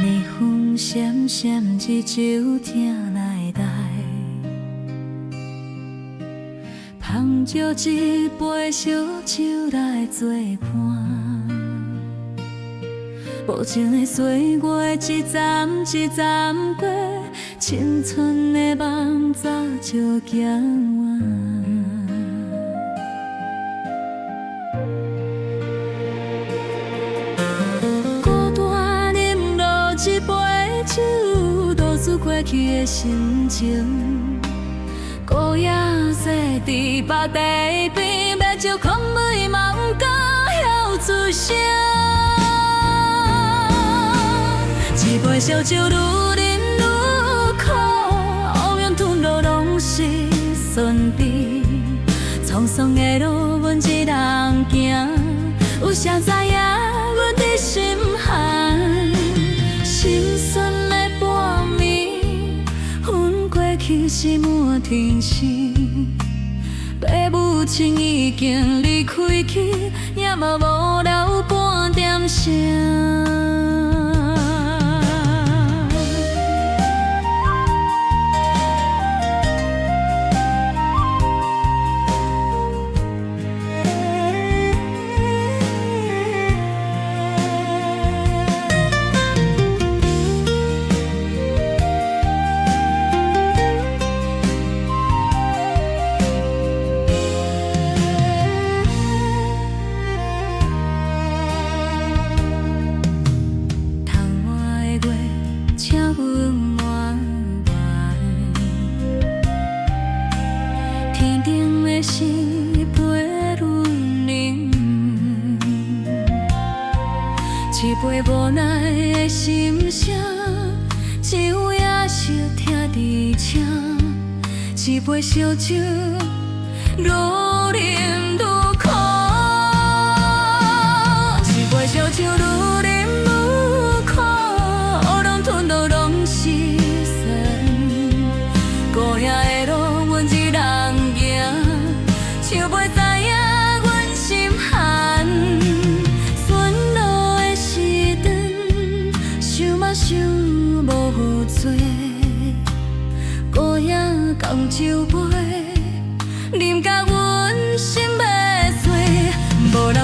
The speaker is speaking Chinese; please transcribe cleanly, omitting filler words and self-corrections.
日风闪闪，日酒听来台，捧着一杯烧酒来作伴。无情的岁月一站一站过，青春的梦早就行完。一杯酒，倒出过去的心情。孤影洗伫白地边，要招空妹嘛不敢晓出声。一杯烧酒愈饮愈苦，乌云吞落拢是酸甜。沧桑的路，阮一人行，有谁知影阮的心寒？心酸的半暝，阮过去是满天星。爸母亲已经离开去，也嘛无留半点声。是一杯润饮，一杯无奈的心声，只有夜色听伫声，一杯烧酒，愈饮愈苦，一杯烧酒愈饮愈苦，乌龙吞落拢是酸，孤影的路，阮一人行。就袂知影阮心寒，顺路的时阵，想嘛想无做，孤影共酒杯，啉甲阮心要碎，无人。